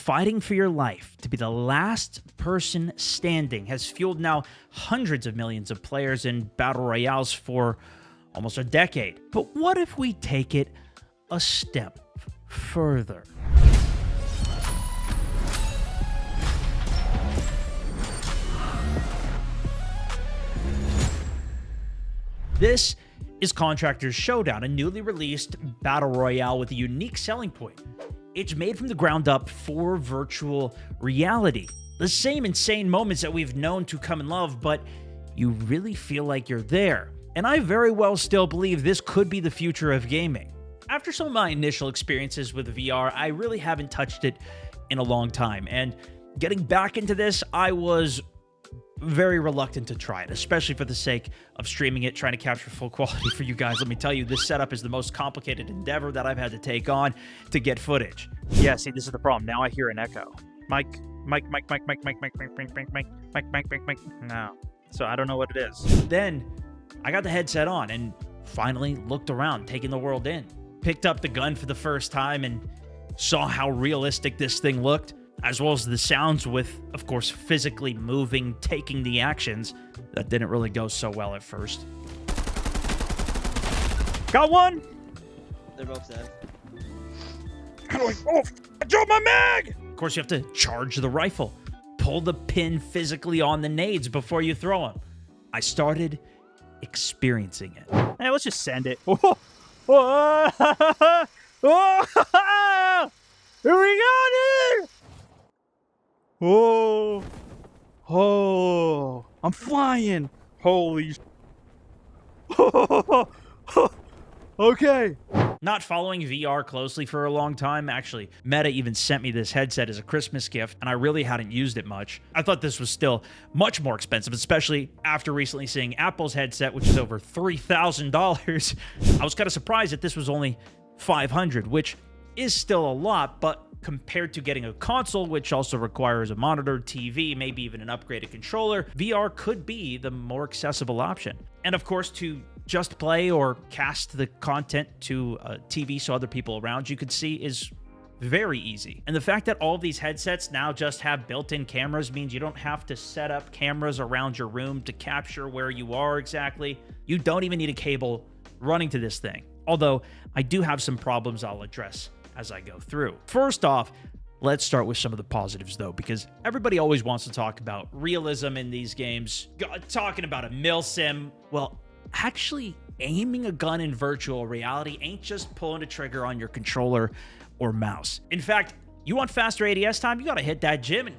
fighting for your life to be the last person standing has fueled now hundreds of millions of players in battle royales for almost a decade. But what if we take it a step further? This is Contractors Showdown, a newly released battle royale with a unique selling point. It's made from the ground up for virtual reality. The same insane moments that we've known to come and love, but you really feel like you're there. And I very well still believe this could be the future of gaming. After some of my initial experiences with VR, I really haven't touched it in a long time. And getting back into this, I was very reluctant to try it, especially for the sake of streaming it, trying to capture full quality for you guys. Let me tell you, this setup is the most complicated endeavor that I've had to take on to get footage. Yeah, see, this is the problem. Now I hear an echo. Mike. No. So I don't know what it is. Then I got the headset on and finally looked around, taking the world in. Picked up the gun for the first time and saw how realistic this thing looked, as well as the sounds with, of course, physically moving, taking the actions. That didn't really go so well at first. Got one! They're both dead. Oh, I dropped my mag! Of course, you have to charge the rifle. Pull the pin physically on the nades before you throw them. I started experiencing it. Hey, let's just send it. Oh, oh, oh, here we go, dude! Oh, oh, I'm flying. Holy okay. Not following VR closely for a long time. Actually, Meta even sent me this headset as a Christmas gift, and I really hadn't used it much. I thought this was still much more expensive, especially after recently seeing Apple's headset, which is over $3,000. I was kind of surprised that this was only $500, which is still a lot, but compared to getting a console, which also requires a monitor, TV, maybe even an upgraded controller, VR could be the more accessible option. And of course, to just play or cast the content to a TV so other people around you could see is very easy. And the fact that all of these headsets now just have built-in cameras means you don't have to set up cameras around your room to capture where you are exactly. You don't even need a cable running to this thing. Although I do have some problems I'll address as I go through. First off, let's start with some of the positives though, because everybody always wants to talk about realism in these games, talking about a milsim. Well, actually aiming a gun in virtual reality ain't just pulling a trigger on your controller or mouse. In fact, you want faster ADS time, you gotta hit that gym and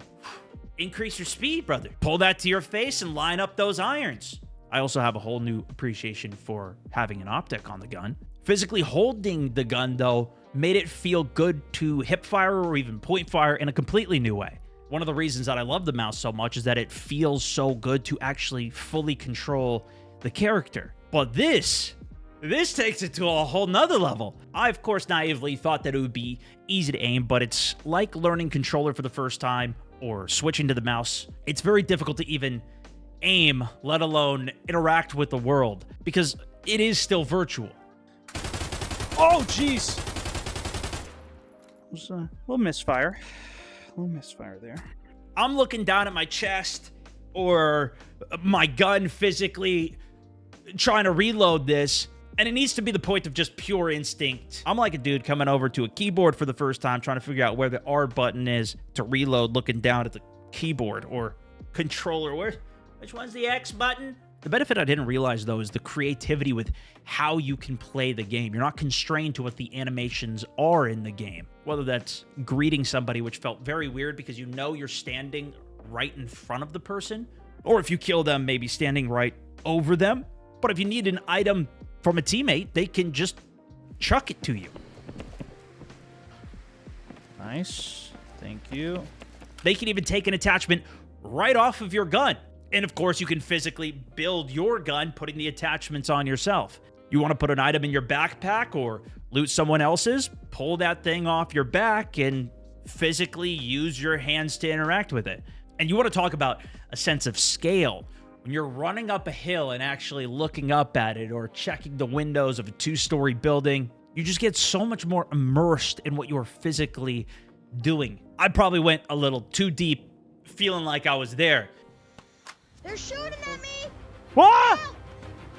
increase your speed, brother. Pull that to your face and line up those irons. I also have a whole new appreciation for having an optic on the gun. Physically holding the gun though made it feel good to hip fire or even point fire in a completely new way. One of the reasons that I love the mouse so much is that it feels so good to actually fully control the character. But this takes it to a whole nother level. I, of course, naively thought that it would be easy to aim, but it's like learning controller for the first time or switching to the mouse. It's very difficult to even aim, let alone interact with the world, because it is still virtual. Oh, jeez. It was a little misfire. A little misfire there. I'm looking down at my chest or my gun physically trying to reload this, and it needs to be the point of just pure instinct. I'm like a dude coming over to a keyboard for the first time, trying to figure out where the R button is to reload, looking down at the keyboard or controller. Which one's the X button? The benefit I didn't realize, though, is the creativity with how you can play the game. You're not constrained to what the animations are in the game. Whether that's greeting somebody, which felt very weird because you know you're standing right in front of the person, or if you kill them, maybe standing right over them. But if you need an item from a teammate, they can just chuck it to you. Nice. Thank you. They can even take an attachment right off of your gun. And of course, you can physically build your gun, putting the attachments on yourself. You want to put an item in your backpack or loot someone else's? Pull that thing off your back and physically use your hands to interact with it. And you want to talk about a sense of scale. When you're running up a hill and actually looking up at it or checking the windows of a 2-story building, you just get so much more immersed in what you're physically doing? I probably went a little too deep, feeling like I was there. They're shooting at me! What? Help!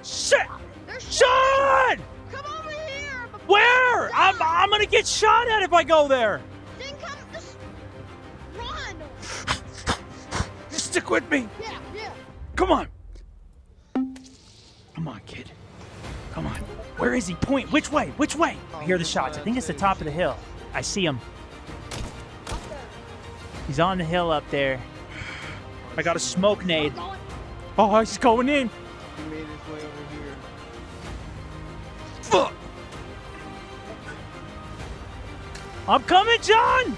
Shit! They're Sean! Come over here! Where? I'm gonna get shot at if I go there. Then come, just run! Just stick with me. Yeah. Come on. Come on, kid. Come on. Where is he? Point. Which way? Which way? I hear the shots. I think it's the top of the hill. I see him. Up there. He's on the hill up there. I got a smoke nade. We're going. Oh, he's going in. He made his way over here. Fuck. I'm coming, John.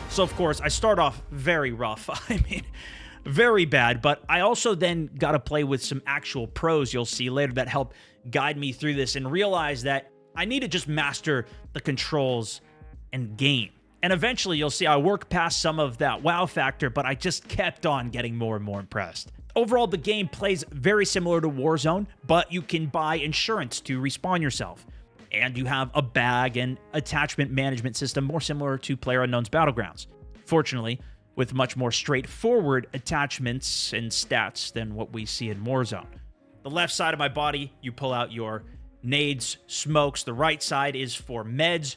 So, of course, I start off very rough. I mean, very bad. But I also then got to play with some actual pros you'll see later that help guide me through this and realize that I need to just master the controls and game. And eventually, you'll see I work past some of that wow factor, but I just kept on getting more and more impressed. Overall, the game plays very similar to Warzone, but you can buy insurance to respawn yourself. And you have a bag and attachment management system more similar to PlayerUnknown's Battlegrounds. Fortunately, with much more straightforward attachments and stats than what we see in Warzone. The left side of my body, you pull out your nades, smokes. The right side is for meds.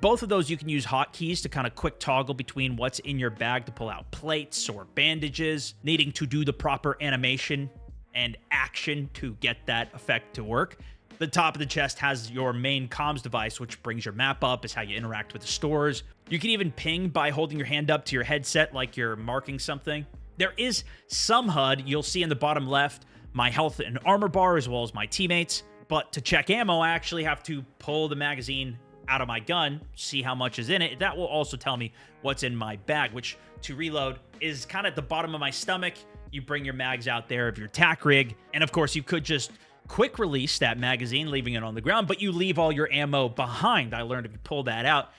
Both of those you can use hotkeys to kind of quick toggle between what's in your bag to pull out plates or bandages, needing to do the proper animation and action to get that effect to work. The top of the chest has your main comms device, which brings your map up, is how you interact with the stores. You can even ping by holding your hand up to your headset like you're marking something. There is some HUD. You'll see in the bottom left my health and armor bar as well as my teammates. But to check ammo, I actually have to pull the magazine out of my gun, see how much is in it. That will also tell me what's in my bag, which to reload is kind of at the bottom of my stomach. You bring your mags out there of your tack rig. And of course, you could just quick release that magazine, leaving it on the ground, but you leave all your ammo behind. I learned if you pull that out,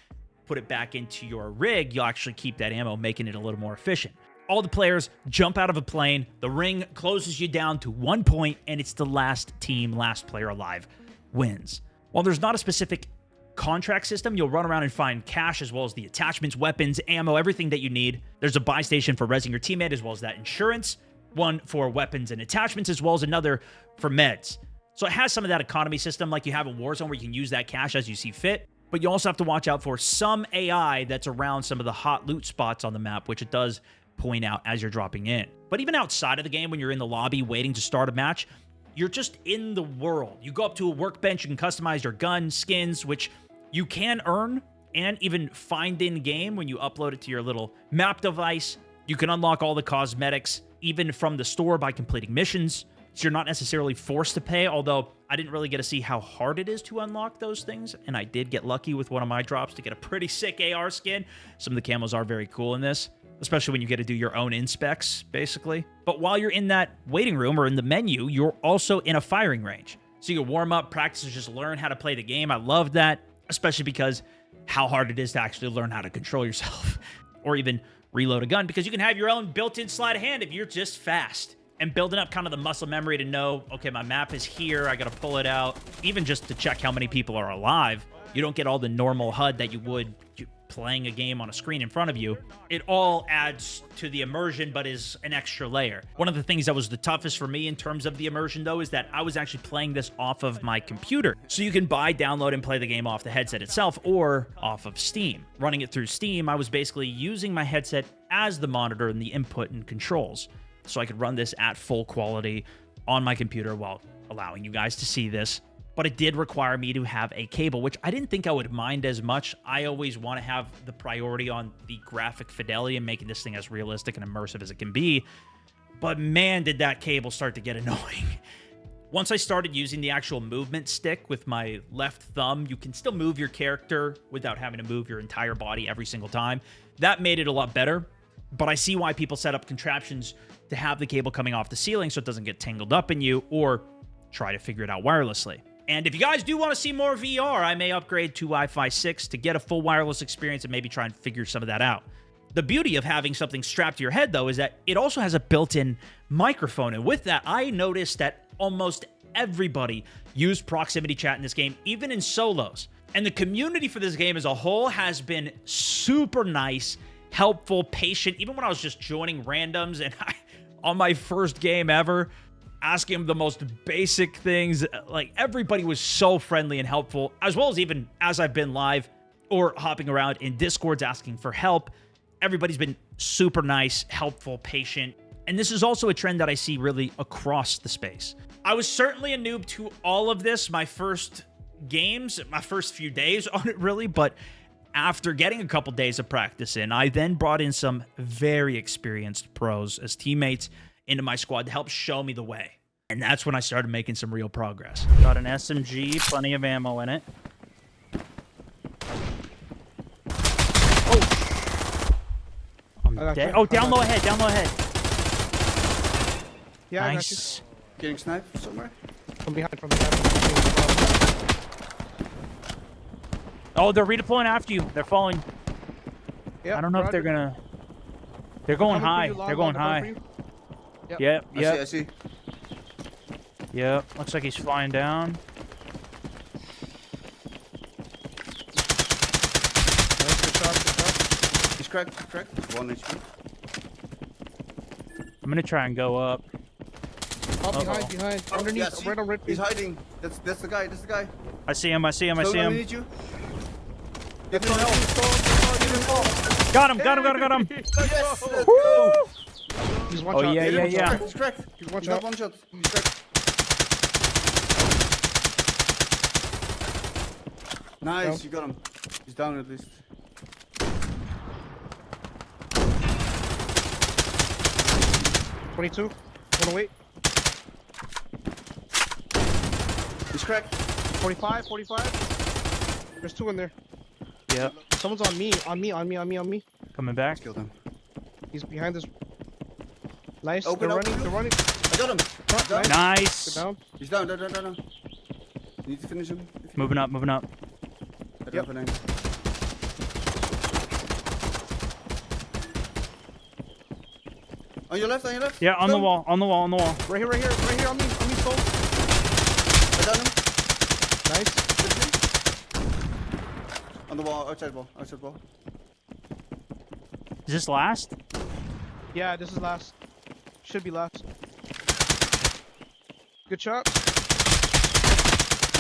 put it back into your rig, you'll actually keep that ammo, making it a little more efficient. All the players jump out of a plane, the ring closes you down to 1 point, and it's the last team, last player alive wins. While there's not a specific contract system, you'll run around and find cash as well as the attachments, weapons, ammo, everything that you need. There's a buy station for resing your teammate as well as that insurance, one for weapons and attachments as well as another for meds. So it has some of that economy system like you have in Warzone where you can use that cash as you see fit, but you also have to watch out for some AI that's around some of the hot loot spots on the map, which it does point out as you're dropping in. But even outside of the game, when you're in the lobby waiting to start a match, you're just in the world. You go up to a workbench, you can customize your gun, skins, which you can earn and even find in-game when you upload it to your little map device. You can unlock all the cosmetics, even from the store by completing missions. So you're not necessarily forced to pay, although I didn't really get to see how hard it is to unlock those things. And I did get lucky with one of my drops to get a pretty sick AR skin. Some of the camos are very cool in this, especially when you get to do your own inspects, basically. But while you're in that waiting room or in the menu, you're also in a firing range. So you can warm up, practice, and just learn how to play the game. I love that, especially because how hard it is to actually learn how to control yourself or even reload a gun, because you can have your own built-in sleight of hand if you're just fast. And building up kind of the muscle memory to know, okay, my map is here, I gotta pull it out. Even just to check how many people are alive. You don't get all the normal HUD that you would playing a game on a screen in front of you. It all adds to the immersion, but is an extra layer. One of the things that was the toughest for me in terms of the immersion, though, is that I was actually playing this off of my computer. So you can buy, download, and play the game off the headset itself or off of Steam. Running it through Steam, I was basically using my headset as the monitor and the input and controls. So I could run this at full quality on my computer while allowing you guys to see this. But it did require me to have a cable, which I didn't think I would mind as much. I always want to have the priority on the graphic fidelity and making this thing as realistic and immersive as it can be. But man, did that cable start to get annoying. Once I started using the actual movement stick with my left thumb, you can still move your character without having to move your entire body every single time. That made it a lot better. But I see why people set up contraptions to have the cable coming off the ceiling so it doesn't get tangled up in you, or try to figure it out wirelessly. And if you guys do want to see more VR, I may upgrade to Wi-Fi 6 to get a full wireless experience and maybe try and figure some of that out. The beauty of having something strapped to your head, though, is that it also has a built-in microphone. And with that, I noticed that almost everybody used proximity chat in this game, even in solos. And the community for this game as a whole has been super nice, helpful, patient. Even when I was just joining randoms and on my first game ever, asking them the most basic things, like everybody was so friendly and helpful, as well as even as I've been live or hopping around in Discords asking for help. Everybody's been super nice, helpful, patient. And this is also a trend that I see really across the space. I was certainly a noob to all of this my first games, my first few days on it really, but after getting a couple days of practice in, I then brought in some very experienced pros as teammates into my squad to help show me the way. And that's when I started making some real progress. Got an SMG, plenty of ammo in it. Oh! I'm dead. Oh, down low ahead, down low ahead. Yeah, I got you. Nice. Getting sniped somewhere. From behind. Oh, they're redeploying after you. They're falling. Yeah, I don't know if they're gonna... They're going high. They're going high. Yep. Yep, I see. yep. Looks like he's flying down. Nice, good shot. He's cracked. 1 HP. I'm gonna try and go up. Oh, Uh-oh. behind. Oh, Underneath, yeah, see? right on red. He's hiding. That's the guy. That's the guy. I see him, I see him, I No, see no, him. we need you. Get some help. Got him, got him. Yes. Let's Woo! go. He's one Oh, shot. yeah, yeah. He's cracked. He's one He's got shot. 1 shot. He's cracked. Nice. Down. You got him. He's down at least. $22. Wanna wait? He's cracked. 45. There's 2 in there. Yep, Someone's on me. coming back. Killed him. He's behind this. Nice. Open, They're open, running. open. I got him. Front, Down. Nice. Good down. He's down. You need to finish him. Moving up. I don't Yep. have an aim. On your left. Yeah, on the Stone. wall. Right here on me. Soul. I got him. Nice. On the wall, outside wall. Is this last? Yeah, this is last. Should be last. Good shot.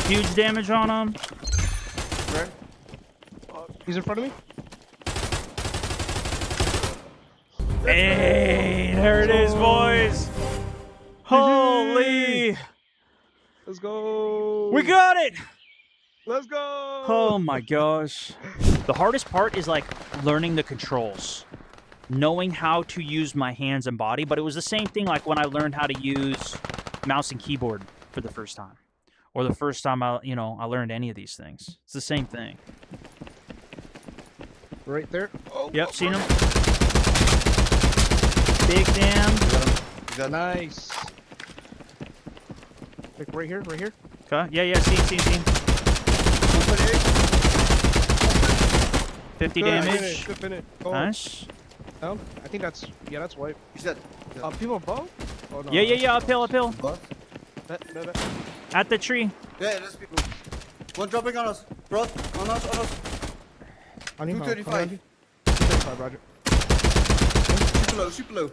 Huge damage on him. Where? He's in front of me. Hey, there it is, boys. Holy. Let's go. We got it. Let's go. Oh my gosh. The hardest part is like learning the controls, knowing how to use my hands and body, but it was the same thing like when I learned how to use mouse and keyboard for the first time, or the first time I learned any of these things. It's the same thing. Right there. Oh, Yep, seen him. Big damn. Is that nice. Like right here. Okay. Yeah, seen. 50 damage. Good finish. Oh, Nice. down. I think that's white. He's dead. People above? Oh, no, Yeah, uphill. What? Bet. At the tree. Yeah, there's people. One dropping on us. Bro, on us. On you, 235. 235, Roger. Super low.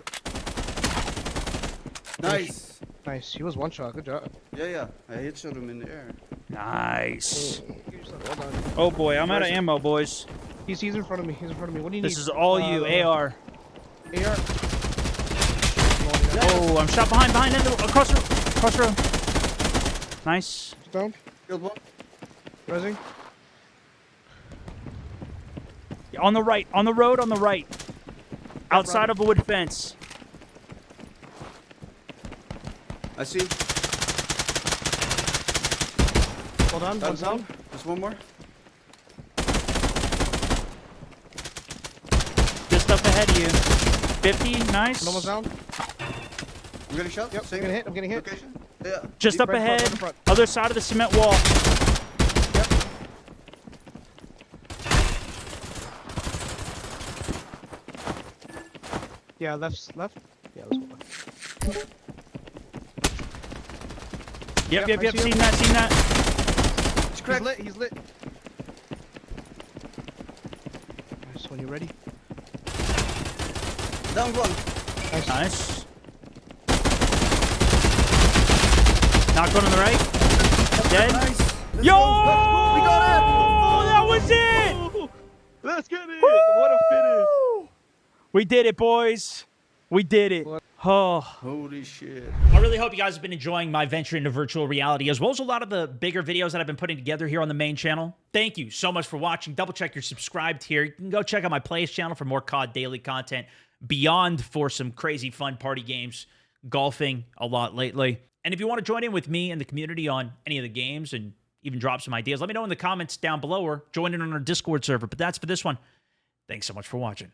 Nice. Nice. He was one shot. Good job. Yeah. I headshot him in the air. Nice. Give yourself well done. Oh boy, I'm out of ammo, boys. He's in front of me. What do you need? This is all you, AR. AR. Oh, I'm shot behind, across the road. Nice. Down. Killed one. Resing. On the right, on the road, on the right. Outside of a wood fence. I see. Hold on. One's down. There's one more. Just up ahead of you. 50, nice. Almost down. I'm getting shot. Yep. Same I'm getting hit. location. Yeah. Just up Right front, ahead. right front. Other side of the cement wall. Yep. Yeah, left. Yeah, let's go. Yep, Yep, I see him. seen that. He's cracked. He's lit. You ready? Down one. Nice. Knocked one on the right. Dead. Nice. Let's Yo! go. We got it. Oh, that was it! Let's get it! What a finish! We did it, boys. We did it. Oh. Holy shit. I really hope you guys have been enjoying my venture into virtual reality, as well as a lot of the bigger videos that I've been putting together here on the main channel. Thank you so much for watching. Double check you're subscribed here. You can go check out my Plays channel for more COD daily content, beyond for some crazy fun party games, golfing a lot lately. And if you want to join in with me and the community on any of the games and even drop some ideas, let me know in the comments down below or join in on our Discord server. But that's for this one. Thanks so much for watching.